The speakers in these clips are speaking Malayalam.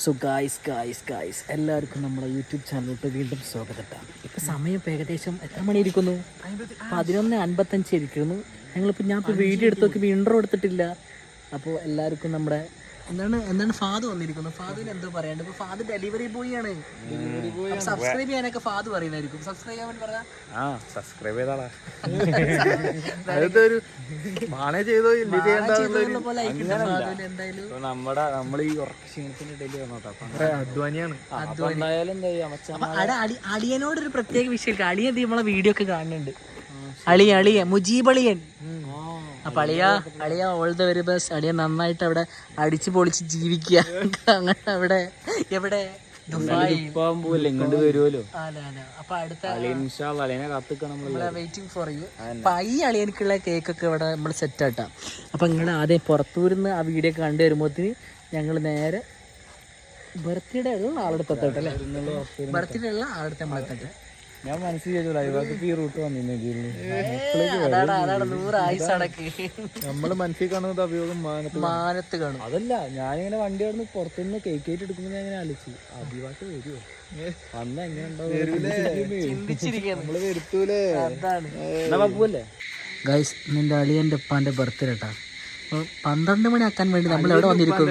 സോ ഗായ്സ് എല്ലാവർക്കും നമ്മുടെ യൂട്യൂബ് ചാനലിലോട്ട് വീണ്ടും സ്വാഗതം. ഇപ്പം സമയം ഇപ്പോൾ ഏകദേശം എത്ര മണി ഇരിക്കുന്നു? 11:55 ഇരിക്കുന്നു. ഞാൻ ഇപ്പോൾ വീഡിയോ എടുത്ത് നോക്കി ഇൻട്രോ എടുത്തിട്ടില്ല. അപ്പോൾ എല്ലാവർക്കും നമ്മുടെ എന്താണ് ഫാദ് വന്നിരിക്കുന്നത്. ഫാദിന് എന്തോ പറയാണ്ട്. ഇപ്പോൾ ഫാദ് ഡെലിവറി ബോയ് ആണ്. സബ്സ്ക്രൈബ് ചെയ്യാനൊക്കെ ഫാദ് പറയുന്നതായിരിക്കും. സബ്സ്ക്രൈബ് ചെയ്യാൻ വേണ്ടി പറഞ്ഞാൽ സബ്സ്ക്രൈബ് ചെയ്താളാ അതൊരു മാനേജ് ചെയ്തോ നമ്മൾ ഈ ക്ഷീണത്തിന്റെ ഇടയിൽ അധ്വാനിയാണ്. അളിയനോടൊരു പ്രത്യേക വിഷയം. അളിയൻ നമ്മളെ വീഡിയോ ഒക്കെ കാണുന്നുണ്ട്. അളിയ മുജീബ് അളിയൻ. അപ്പൊ അളിയ ഓൾ ദ വെരി ബെസ്റ്റ്. അളിയ നന്നായിട്ട് അവിടെ അടിച്ചു പൊളിച്ച് ജീവിക്കുക. അങ്ങനെ അവിടെ എവിടെ ഇങ്ങോട്ട് വരുമല്ലോ. അപ്പൊ അടുത്ത വെയിറ്റിംഗ് ഫോർ യു. അപ്പൊ ഈ അളിയനക്കുള്ള കേക്കൊക്കെ ഇവിടെ നമ്മൾ സെറ്റ് ആട്ടാം. അപ്പൊ നിങ്ങൾ ആദ്യം പുറത്തൂരിന്ന് ആ വീഡിയോ കണ്ടു വരുമ്പോഴത്തേന് ഞങ്ങൾ നേരെ ബർത്ത്ഡേ ഉള്ള ആളെടുത്ത് എത്തട്ടെ. ബർത്ത്ഡേ ഉള്ള ആളെടുത്ത് നമ്മളെത്തട്ടെ. ഞാൻ മനസ്സിലാക്കി ഈ റൂട്ട് വന്നിരുന്നു. നമ്മള് മനസ്സിൽ കാണുന്നത് അഭിയോഗം മാനത്ത് കാണും. അതല്ല, ഞാനിങ്ങനെ വണ്ടി ആയിരുന്നു പുറത്തുനിന്ന് കേക്ക് ആയിട്ട് എടുക്കുമ്പോ ഞാൻ ഇങ്ങനെ ആലോചിച്ചു അഭിവാട്ട് വരുമോ വന്ന എങ്ങനെ നമ്മള് വരുത്തൂലേ. ഗൈസ്, നിന്റെ അളിയന്റെ ഉപ്പാന്റെ ബർത്ത്ഡേ കേട്ടാ. 12 മണി ആക്കാൻ വേണ്ടി നമ്മൾ എവിടെ വന്നിരിക്കും?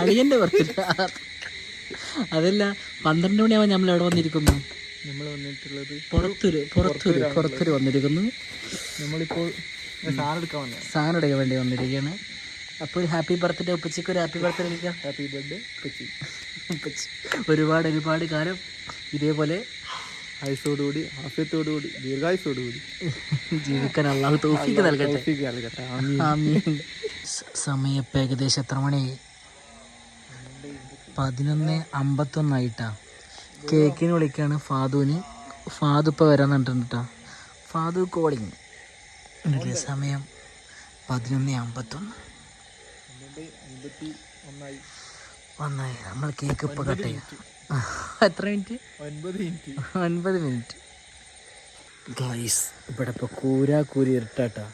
അളിയന്റെ ബർത്ത്ഡേ അതല്ല, 12 മണിയാവാൻ നമ്മൾ എവിടെ വന്നിരിക്കുന്നു? നമ്മൾ വന്നിട്ടുള്ളത് പുറത്തൊരു വന്നിരിക്കുന്നു. നമ്മളിപ്പോൾ സാധനം എടുക്കാൻ വേണ്ടി വന്നിരിക്കുകയാണ്. അപ്പോൾ ഒരു ഹാപ്പി ബർത്ത്ഡേ ഉപ്പച്ചിക്ക്. ഒരു ഹാപ്പി ബർത്ത്ഡേ വിളിക്കാം. ഹാപ്പി ബർത്ത്ഡേ ഉപ്പച്ചി. ഒരുപാട് കാലം ഇതേപോലെ ആയുസോടുകൂടി ആഫിയത്തോടുകൂടി ദീർഘായുസോടുകൂടി ജീവിക്കാൻ അള്ളാഹു തൗഫീഖ് നൽകട്ടെ. ആമീൻ. സമയം ഇപ്പം ഏകദേശം എത്ര മണിയായി? 11:51 ആയിട്ടാ. കേക്കിന് വിളിക്കാണ് ഫാദുവിന്. ഫാദു ഇപ്പോൾ വരാൻ പറഞ്ഞിട്ടുണ്ട് കേട്ടോ. ഫാദു കോളിങ്. സമയം 11:51 ഒന്നായി. നമ്മൾ കേക്ക് ഇപ്പോൾ കട്ട് ചെയ്യാം. എത്ര മിനിറ്റ്? 9 മിനിറ്റ്. ഗൈസ്, ഇവിടെ ഇപ്പോൾ കൂരി ഇരുട്ടാട്ടാ.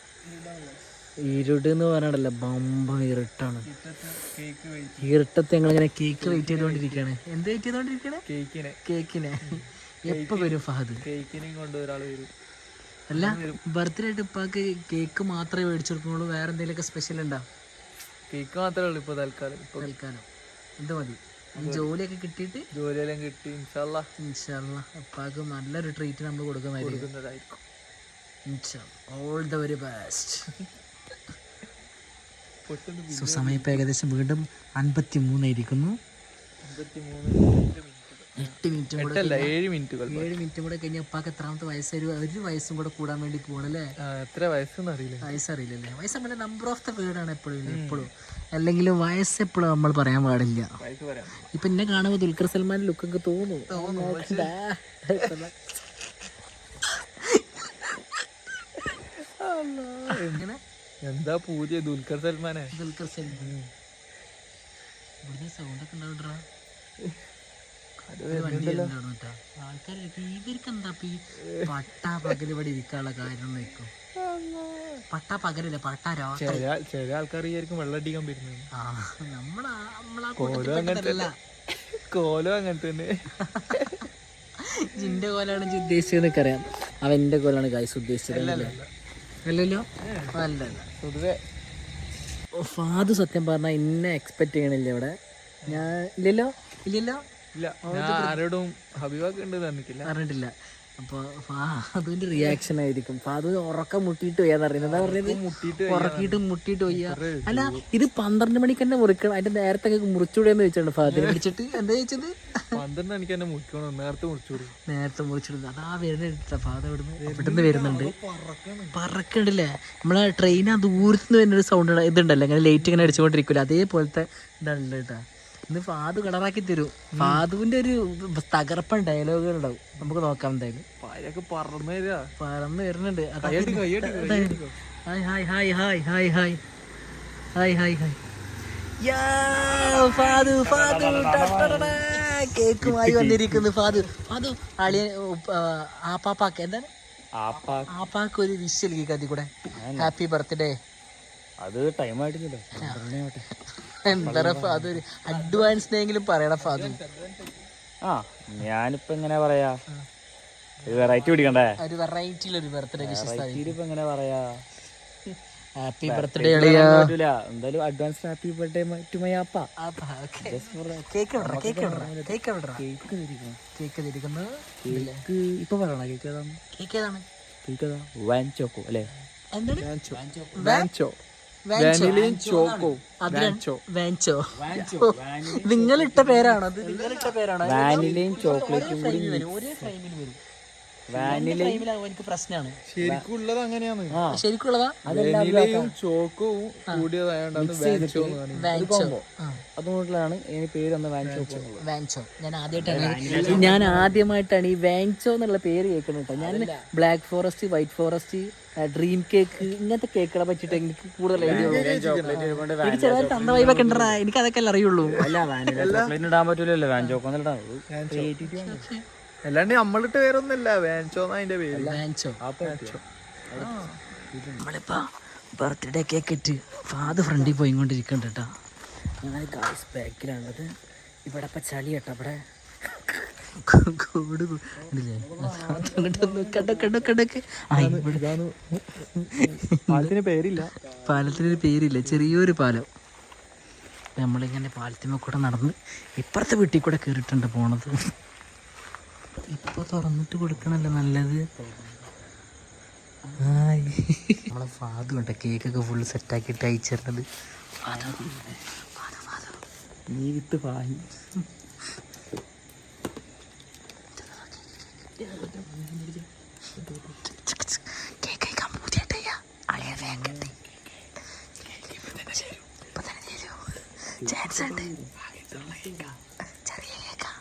ഇരുട് എന്ന് പറയാനല്ല, ബമ്പ ഇരുട്ടാണ്. ഇരുട്ടത്ത് ഞങ്ങളിങ്ങനെ കേക്ക് വെയിറ്റ് ചെയ്തോണ്ടിരിക്കുകയാണ്. എന്ത് വെയിറ്റ് ചെയ്തോണ്ടിരിക്കണേ? കേക്കിനെ. എപ്പോ വരും ഫഹദ്? കേക്കിനെയും കൊണ്ട് ഒരാൾ വരും. അല്ല, ബർത്ത്ഡേ ആയിട്ട് ഇപ്പാക്ക് കേക്ക് മാത്രമേ മേടിച്ചു കൊടുക്കുന്നുള്ളൂ? വേറെ എന്തെങ്കിലുമൊക്കെ സ്പെഷ്യൽ ഉണ്ടോ? കേക്ക് മാത്രമേ ഉള്ളൂ ഇപ്പൊ തൽക്കാലം. എന്ത് മതി? ജോലിയൊക്കെ കിട്ടിയിട്ട് ജോലിയെല്ലാം കിട്ടി ഇൻഷാല്ലാ ഇപ്പാക്ക് നല്ലൊരു ട്രീറ്റ് നമ്മൾ കൊടുക്കുന്നതായിരിക്കും. All the very best. സമയം ഇപ്പം ഏകദേശം വീണ്ടും 53 ആയിരിക്കുന്നു. 8 മിനിറ്റും കൂടെ 7 മിനിറ്റും കൂടെ കഴിഞ്ഞാൽ ഉപ്പാക്ക് എത്രാമത്തെ വയസ്സായി? ഒരു വയസ്സും കൂടെ കൂടാൻ വേണ്ടി പോകണല്ലേ. എത്ര വയസ്സൊന്നും വയസ്സറിയില്ലല്ലേ. വയസ്സ് നമ്മുടെ നമ്പർ ഓഫ് ദ വേർഡാണ് എപ്പോഴും. അല്ലെങ്കിലും വയസ്സ് എപ്പോഴും നമ്മൾ പറയാൻ പാടില്ല. ഇപ്പൊ എന്നെ കാണുമ്പോൾ ദുൽഖർ സൽമാൻ ലുക്കൊക്കെ തോന്നും. എന്താ പൂതിയ ദുൽഖർ സൽമാൻ ഇവിടുന്ന് സൗണ്ട് ഒക്കെ ഉണ്ടാവിട്ടാ. ആൾക്കാർക്ക് ഇവർക്ക് എന്താ പട്ടാ പകല് ഇവിടെ ഇരിക്കാനുള്ള കാര്യം വെക്കും. പട്ടാ പകലില്ല, പട്ടാ രാത്രി. ചില ആൾക്കാർ വിചാരിക്കും വെള്ളം അടിക്കാൻ വരുന്നത്. കോലം അങ്ങനെ തന്നെ. ജിന്റെ കോലാണ് ഉദ്ദേശിച്ചതെന്നൊക്കെ അറിയാം. അവന്റെ കോലാണ് ഗൈസ് ഉദ്ദേശിച്ചത്. അല്ലല്ലോ, അല്ല. പൊതുവെ ഫാദു സത്യം പറഞ്ഞാൽ ഇന്നെ എക്സ്പെക്ട് ചെയ്യണില്ല ഇവിടെ. ഞാൻ ഇല്ലല്ലോ. ആരോടും ഹബീബാക്ക് ഉണ്ട് പറഞ്ഞിട്ടില്ല. അപ്പോൾ ഫാദുവിന്റെ റിയാക്ഷൻ ആയിരിക്കും. ഫാദു ഉറക്കം മുട്ടിയിട്ട് പോയാന്നറിയുന്നത്. എന്താ പറഞ്ഞത്? മുട്ടിയിട്ട് പോയ്യ. അല്ല, ഇത് 12 മണിക്ക് തന്നെ മുറിക്കണം. അതിന്റെ നേരത്തെ മുറിച്ചുകൂടെയെന്ന് ചോദിച്ചിട്ടുണ്ട് ഫാദിനെ വിളിച്ചിട്ട്. എന്താ ചോദിച്ചത്? 12 മണിക്ക് തന്നെ മുറിക്കണം. നേരത്തെ മുറിച്ചിടുന്നു. അതാ വരുന്നുണ്ട്. ഫാദർ ഇവിടുന്ന് വരുന്നുണ്ട്. പറക്കണ്ടില്ലേ. നമ്മളെ ട്രെയിൻ ആ ദൂരത്തുനിന്ന് വരുന്നൊരു സൗണ്ട് ഇതുണ്ടല്ലോ, ഇങ്ങനെ ലൈറ്റ് ഇങ്ങനെ അടിച്ചുകൊണ്ടിരിക്കില്ല. അതേപോലത്തെ ഇതാണ് കേട്ടാ. ഇന്ന് ഫാദു കളറാക്കി തരും. ഫാദുവിന്റെ ഒരു തകർപ്പൻ ഡയലോഗുകൾ ഉണ്ടാവും. നമുക്ക് നോക്കാം. എന്തായാലും പറന്ന് വരുന്നുണ്ട്. കേക്കുമായി വന്നിരിക്കുന്നു ഫാദു. അളിയൻ ആപ്പാക്ക് എന്താണ് ആപ്പാക്ക് ഒരു വിഷ് നൽകി കൂടെ. Happy birthday. അത് ടൈം ആയിട്ടില്ല. എന്താ ഫാദു ഒരു അഡ്വാൻസ് എങ്കിലും പറയണ ഫാദു. ആ ഞാനിപ്പോ എങ്ങനെ പറയാ, ഒരു വെറൈറ്റി പിടിക്കണ്ടേ, ഒരു വെറൈറ്റിയിലൊരു ബർത്ത്ഡേ വിഷസ് ഇപ്പൊ എങ്ങനെ പറയാ. ഹാപ്പി ബർത്ത്ഡേ എന്തായാലും advance happy birthday to my അപ്പ. കേക്ക് ഇപ്പൊ പറയണ കേക്ക് ഏതാണ്? കേക്ക് ഏതാണ്? കേക്ക് ഏതാ? വാൻ ചോക്കോ അല്ലേ? എന്താണ്? വാൻചോ, വാനിലയും ചോക്കോ. നിങ്ങളിട്ട പേരാണോ അത്? നിങ്ങളിട്ട പേരാണോ? വാനിലയും ചോക്ലേറ്റും കൂടി ഒരേ ഫ്രെയിമിൽ വരും. വാനിലയും എനിക്ക് പ്രശ്നമാണ്. ശരിക്കുള്ളത് അങ്ങനെയാണ്. ശരിക്കുള്ളതാ? വാനിലയും ചോക്കോവും കൂടിയതായോണ്ടാണ് വാൻചോ എന്ന് പറയുന്നത്. അതുകൊണ്ടാണ് ഇതിന് പേര് വന്ന വാൻചോ. വാൻചോ ഞാൻ ആദ്യമായിട്ടാണ് ഈ വാൻചോ എന്നുള്ള പേര് കേൾക്കുന്നത് കേട്ടോ. ഞാൻ black forest, white forest, dream cake ഇങ്ങനത്തെ കേക്കുകളെ പറ്റിട്ട് എനിക്ക് കൂടുതൽ എനിക്ക് ചെറുതായിട്ട് അന്ന വൈബൊക്കെ ഉണ്ടാ. എനിക്ക് അതൊക്കെ അല്ലേ അറിയുള്ളൂ. അല്ല വാനില ചോക്ലേറ്റ് ഇടാൻ പറ്റൂലല്ലോ, വാൻചോക്കോ അല്ലാണ്ട് നമ്മളിട്ട് പേരൊന്നുമില്ല, വാൻചോ അതിന്റെ പേര്. നമ്മളിപ്പോ ബർത്ത്ഡേ കേക്ക് ഇട്ട് ഫാദർ ഫ്രണ്ടിൽ പോയിക്കൊണ്ടിരിക്കണ്ട കേട്ടോ. ഞാൻ ഗായ്സ് ബാക്കിലാണത്. ഇവിടെ ഇപ്പം ചളി കേട്ടോ. ഇവിടെ പാലത്തിന് പേരില്ല, പാലത്തിനൊരു പേരില്ല, ചെറിയൊരു പാലം. നമ്മളിങ്ങനെ പാലത്തിന്മേൽ കൂടെ നടന്ന് ഇപ്പുറത്തെ വീട്ടിൽ കൂടെ കയറിയിട്ടുണ്ട് പോണത്. ഇപ്പൊ തുറന്നിട്ട് കൊടുക്കണല്ലോ നല്ലത്. നമ്മളെ ഫാദു ഉണ്ട് കേക്കൊക്കെ ഫുള്ള് സെറ്റാക്കിയിട്ട് അയച്ചിരുന്നത്. നീ വിത്ത് വാങ്ങി കേക്ക് കഴിക്കാൻ പൂതിയായിട്ടയ്യ. അളിയ വേഗത്തെ ചാൻസ് ഉണ്ട്. ചെറിയ കേക്കാ.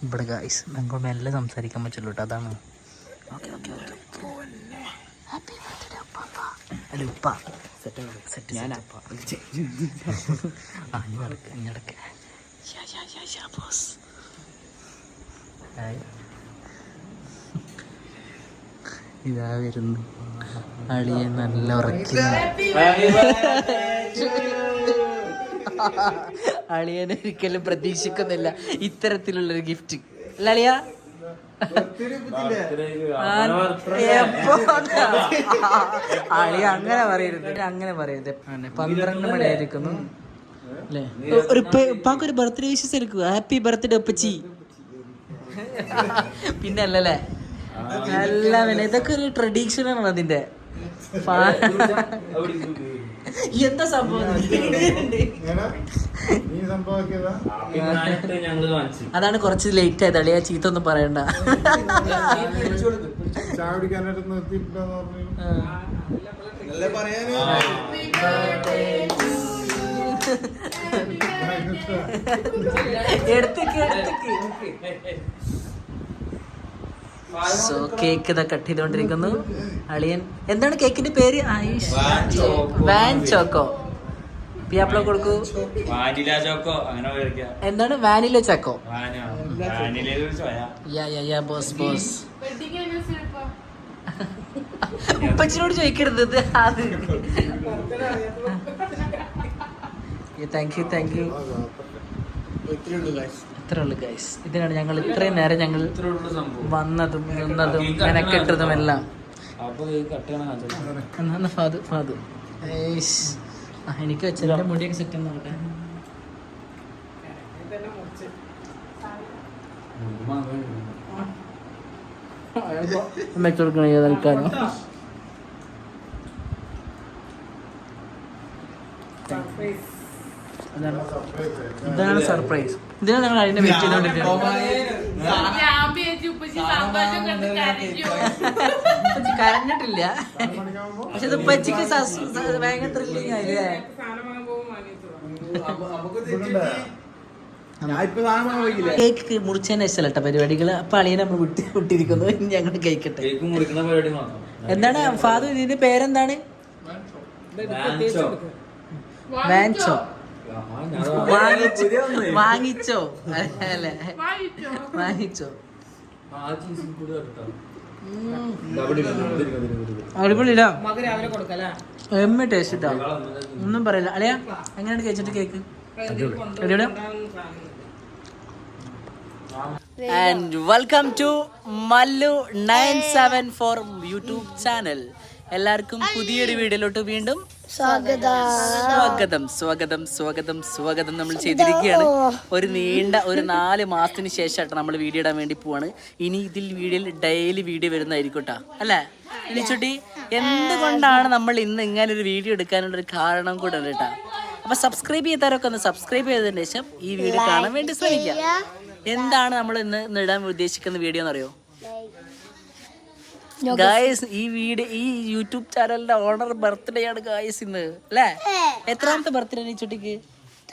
ഇവിടെ ഗായ്സ് ഞങ്ങൾ മെല്ലെ സംസാരിക്കാൻ പറ്റുള്ളൂ കേട്ടോ. അതാണ് അല്ല ഉപ്പ സെറ്റ് ഞാനപ്പ ഇങ്ങടക്ക് ഇതാ വരുന്നു അളിയെ നല്ല ഉറക്കി. അളിയനെ ഒരിക്കലും പ്രതീക്ഷിക്കുന്നില്ല ഇത്തരത്തിലുള്ളൊരു ഗിഫ്റ്റ് അല്ല അളിയ. അളിയ അങ്ങനെ പറയരുത്. 12 മണിയായിരിക്കുന്നു അല്ലേ? ഒരു ഉപ്പാക്കൊരു ബർത്ത്ഡേ വിഷസ് എടുക്കുക. ഹാപ്പി ബർത്ത്ഡേ ഉപ്പച്ചി. പിന്നെ അല്ലല്ലേ എല്ലാം പിന്നെ ഇതൊക്കെ ഒരു ട്രഡീഷനാണ് അതിന്റെ. എന്താ സംഭവം? അതാണ് കുറച്ച് ലേറ്റ് ആയത് അളിയാ. ചീത്ത ഒന്നും പറയണ്ട. എടുത്തേക്ക് സോ കേക്ക് ഇതാ കട്ട് ചെയ്തോണ്ടിരിക്കുന്നു അളിയൻ. എന്താണ് കേക്കിന്റെ പേര്? Van choco. പിയാപ്പിള കൊടുക്കൂ. എന്താണ്? വാനില ചക്കോ. ബോസ് ഉപ്പച്ചിനോട് ചോദിക്കരുത് ഇത്. അത് താങ്ക് യു. ഇത്രേ ഉള്ളു ഗൈസ്. ഇതിനാണ് ഞങ്ങൾ ഇത്രയും നേരം ഞങ്ങൾ വന്നതും നിന്നതും മെനക്കെട്ടതും എല്ലാം. എന്നാ ഫാദു എനിക്ക് വെച്ച മുടിയൊക്കെ സെറ്റ് നോക്കട്ടെ. വെച്ചുകൊടുക്കണ തൽക്കാലം. ഇതാണ് സർപ്രൈസ്. ഇതിനാണ് ഞങ്ങൾ അതിനെ വെയിറ്റ് ചെയ്തോണ്ടിരിക്കുന്നത്. കരഞ്ഞിട്ടില്ല, പക്ഷെ ഇത് ഉപ്പച്ചിക്ക് ഭയങ്കര ത്രില്ലിങ് ആയില്ലേ. കേക്ക് മുറിച്ചതിന് ശേഷമല്ല കേട്ടോ പരിപാടികൾ. അപ്പൊ അളിയനെ നമ്മൾ വിട്ടിരിക്കുന്നു. ഇനി ഞങ്ങൾ കഴിക്കട്ടെ. എന്താണ് ഫാദർ, ഇതിന്റെ പേരെന്താണ്? വാങ്ങിച്ചോ വാങ്ങിച്ചോ അല്ലേ? വാങ്ങിച്ചോ. അടിപൊളിയില്ല, എമ്മ ടേസ്റ്റ് ഇട്ടാ, ഒന്നും പറയില്ല. അളിയാ എങ്ങനെയാണ് കഴിച്ചിട്ട് cake? And welcome to Mallu 974 YouTube channel. എല്ലാവർക്കും പുതിയൊരു വീഡിയോയിലോട്ട് വീണ്ടും സ്വാഗതം സ്വാഗതം സ്വാഗതം സ്വാഗതം. നമ്മൾ ചെയ്തിരിക്കുകയാണ് ഒരു നീണ്ട 4 മാസത്തിന് ശേഷമായിട്ട് നമ്മൾ വീഡിയോ ഇടാൻ വേണ്ടി പോവാണ്. ഇനി വീഡിയോയിൽ ഡെയിലി വീഡിയോ വരുന്നതായിരിക്കും കേട്ടോ, അല്ലേ ഇനിച്ചുട്ടി? എന്തുകൊണ്ടാണ് നമ്മൾ ഇന്ന് ഇങ്ങനെ ഒരു വീഡിയോ എടുക്കാനുള്ളൊരു കാരണം കൂടെ ഉണ്ട് കേട്ടോ. അപ്പൊ സബ്സ്ക്രൈബ് ചെയ്തവരൊക്കെ ഒന്ന് സബ്സ്ക്രൈബ് ചെയ്തതിന് ശേഷം ഈ വീഡിയോ കാണാൻ വേണ്ടി ശ്രമിക്കുക. എന്താണ് നമ്മൾ ഇന്ന് ഇടാൻ ഉദ്ദേശിക്കുന്ന വീഡിയോ എന്നറിയോ ഗായ്സ്? ഈ യൂട്യൂബ് ചാനലിന്റെ ഓണർ ബർത്ത്ഡേ ആണ് ഗായ്സ് ഇന്ന്, അല്ലേ? എത്രാമത്തെ ബർത്ത്ഡേ ആണ് ഈ ചുട്ടിക്ക്?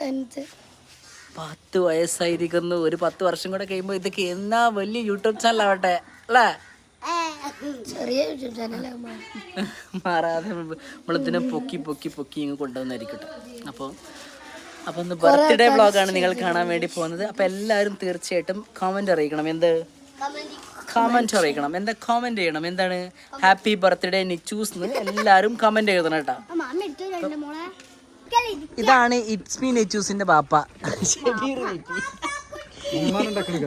10 വയസ്സായിരിക്കുന്നു. ഒരു 10 വർഷം കൂടെ കഴിയുമ്പോ ഇതൊക്കെ എന്നാ വലിയ യൂട്യൂബ് ചാനൽ ആവട്ടെ, അല്ലേ? മാറാതെ നമ്മളതിനെ പൊക്കി പൊക്കി പൊക്കി ഇങ്ങ് കൊണ്ടുവന്നായിരിക്കട്ടെ. അപ്പോൾ ഒന്ന് ബർത്ത്ഡേ വ്ളോഗാണ് നിങ്ങൾ കാണാൻ വേണ്ടി പോകുന്നത്. അപ്പോൾ എല്ലാവരും തീർച്ചയായിട്ടും കമന്റ് അറിയിക്കണം. കമന്റ് അറിയിക്കണം. കമന്റ് ചെയ്യണം. എന്താണ്? ഹാപ്പി ബർത്ത്ഡേ നിച്ചൂസ് എന്ന് എല്ലാവരും കമന്റ് എഴുതണം കേട്ടോ. ഇതാണ് ഇറ്റ്സ് മീ നിച്ചൂസിന്റെ ബാപ്പ.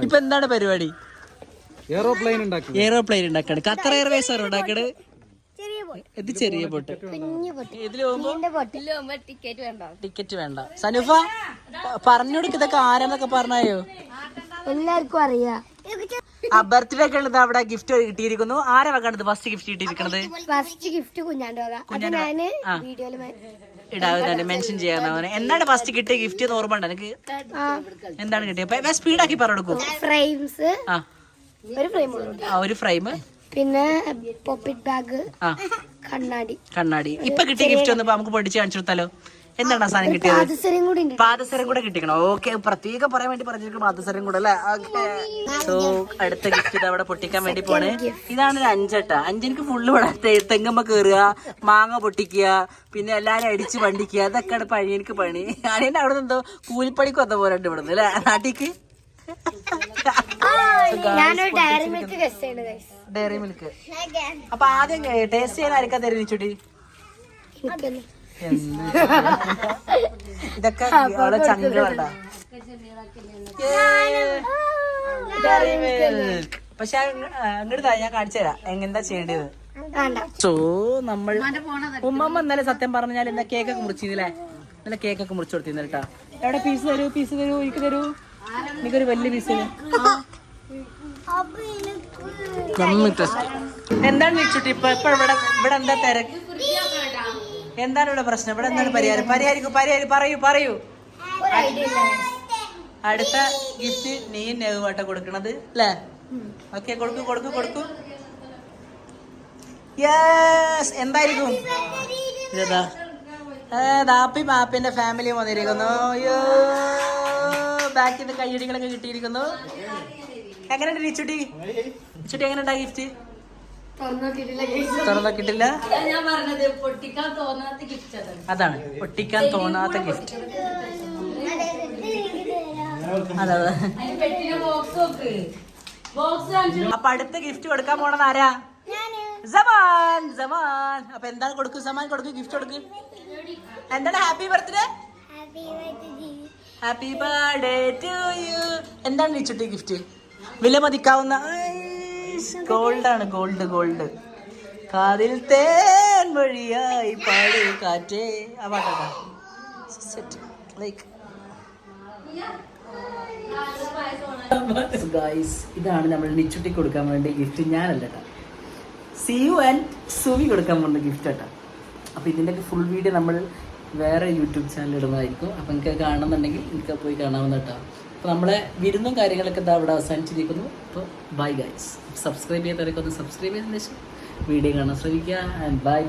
ഇപ്പൊ എന്താണ് പരിപാടി? എയറോപ്ലെയിൻ ഉണ്ടാക്കാണ്. ഖത്തർ എയർവേസ് ആണ് ഉണ്ടാക്കണ്. ഇത് ചെറിയ ബോട്ട്. ഇതിൽ പോകുമ്പോ ടിക്കറ്റ് വേണ്ട. സനുഫ പറഞ്ഞോടുക്ക് ഇതൊക്കെ ആരാന്നൊക്കെ പറഞ്ഞായോ? എല്ലാവർക്കും അറിയാം. ബർത്ത്ഡേ ഒക്കെ ഉള്ളത് അവിടെ ഗിഫ്റ്റ് കിട്ടിയിരിക്കുന്നു. ആരാ വെക്കണത് ഫസ്റ്റ് ഗിഫ്റ്റ് കിട്ടിയിരിക്കണത്? ഫസ്റ്റ് ഗിഫ്റ്റ് കുഞ്ഞാണ്ട് ഇടാതെ മെൻഷൻ ചെയ്യാൻ. എന്താണ് ഫസ്റ്റ് കിട്ടിയ ഗിഫ്റ്റ് എന്ന് ഓർമ്മ ഉണ്ടോ എനിക്ക്? എന്താണ് കിട്ടിയത്? സ്പീഡാക്കി പറഞ്ഞു. ഫ്രെയിംസ്, ഒരു ഫ്രെയിം, പിന്നെ പോപ്പിറ്റ് ബാഗ്, കണ്ണാടി. ഇപ്പൊ കിട്ടിയ ഗിഫ്റ്റ് ഒന്ന് നമുക്ക് പഠിച്ച് കാണിച്ചു കൊടുത്താലോ? എന്താണ് ആ സാധനം കിട്ടിയത്? പാദസരം കൂടെ കിട്ടിക്കണം. ഓക്കെ, പ്രത്യേകം പറയാൻ വേണ്ടി പറഞ്ഞിരിക്കും പാദസരം കൂടെ, അല്ലേ? ഓക്കെ. സോ അടുത്ത ഗിഫ്റ്റ് ഇത് അവിടെ പൊട്ടിക്കാൻ വേണ്ടി പോണേ. ഇതാണ് ഒരു 5 എനിക്ക് ഫുള്ള് ഇവിടെ തെങ്ങമ്മ കയറുക, മാങ്ങ പൊട്ടിക്കുക, പിന്നെ എല്ലാരും അടിച്ച് വണ്ടിക്കുക. അതൊക്കെയാണ് എനിക്ക് പണി. അതിന്റെ അവിടെ എന്തോ കൂലിപ്പണിക്ക് വന്ന പോലെ ഉണ്ട് ഇവിടെ നിന്ന്, അല്ലേ നാട്ടിക്ക്? Dairy Milk. അപ്പൊ ആദ്യം ടേസ്റ്റ് ചെയ്യാൻ ആയിരിക്കാ തരുന്നിച്ചുട്ടി? ഇതൊക്കെ ചങ്കളണ്ട. പക്ഷെ അങ്ങോട്ട് ഞാൻ കാണിച്ചു തരാം എങ്ങനെന്താ ചെയ്യേണ്ടത്. സോ നമ്മൾ ഉമ്മമ്മ ഇന്നലെ സത്യം പറഞ്ഞാൽ ഇന്ന കേക്കൊക്കെ മുറിച്ചിരുന്നില്ലേ? ഇന്നലെ കേക്കൊക്കെ മുറിച്ചു കൊടുത്തിരുന്നു കേട്ടാ. എവിടെ പീസ് തരൂ എനിക്ക് തരൂ. എനിക്കൊരു വലിയ പീസ്. എന്താണ് വിളിച്ചിട്ട് ഇപ്പൊ ഇവിടെ എന്താ തിരക്ക്? എന്താണ് ഇവിടെ പ്രശ്നം? ഇവിടെ എന്താണ് പറയൂ. അടുത്ത ഗിഫ്റ്റ് നീ നെഹുവാട്ട കൊടുക്കണത്, അല്ലേ? ഓക്കെ, കൊടുക്കൂ. യെസ്, എന്തായിരിക്കും? ഇതാ ദാപ്പി മാപ്പിന്റെ ഫാമിലി വന്നിരിക്കുന്നു. ബാക്കിൽ നിന്ന് കയ്യടികളൊക്കെ കിട്ടിയിരിക്കുന്നു. എങ്ങനെയുണ്ട് ചുട്ടി എങ്ങനെയുണ്ടാ ഗിഫ്റ്റ്? തുറന്നോക്കിട്ടില്ല. അതാണ് പൊട്ടിക്കാൻ തോന്നാത്ത ഗിഫ്റ്റ്. അതെ. അപ്പൊ അടുത്ത ഗിഫ്റ്റ് കൊടുക്കാൻ പോണത് ആരാ? സമാൻ. അപ്പൊ എന്താണ് കൊടുക്കും? സമാൻ കൊടുക്കും, ഗിഫ്റ്റ് കൊടുക്കും. എന്താണ്? Happy birthday, happy birthday to you. എന്താണ് വിളിച്ചിട്ട് ഗിഫ്റ്റ്? വിലമതിക്കാവുന്ന ഗോൾഡാണ്. ഗോൾഡ്. കാതിൽ തേൻ വഴിയായി പാട് കാറ്റേ. ആ പാട്ടാ. ഇതാണ് നമ്മൾ നിച്ചുട്ടി കൊടുക്കാൻ വേണ്ടി ഗിഫ്റ്റ്. ഞാനല്ല കേട്ടോ, സിയു ആൻഡ് സുവി കൊടുക്കാൻ പോകുന്ന ഗിഫ്റ്റ് കേട്ടോ. അപ്പൊ ഇതിൻ്റെയൊക്കെ ഫുൾ വീഡിയോ നമ്മൾ വേറെ യൂട്യൂബ് ചാനൽ ഇടുന്നതായിരിക്കും. അപ്പം എനിക്ക് കാണുന്നുണ്ടെങ്കിൽ എനിക്ക് പോയി കാണാവുന്ന കേട്ടോ. അപ്പോൾ നമ്മളെ വിരുന്നും കാര്യങ്ങളൊക്കെ ഇതാ അവിടെ അവസാനിച്ചിരിക്കുന്നു. അപ്പോൾ ബൈ ഗൈസ്. സബ്സ്ക്രൈബ് ചെയ്തവരൊക്കെ ഒന്ന് സബ്സ്ക്രൈബ് ചെയ്തതിന് ശേഷം വീഡിയോ കാണാൻ ശ്രമിക്കുക. And by.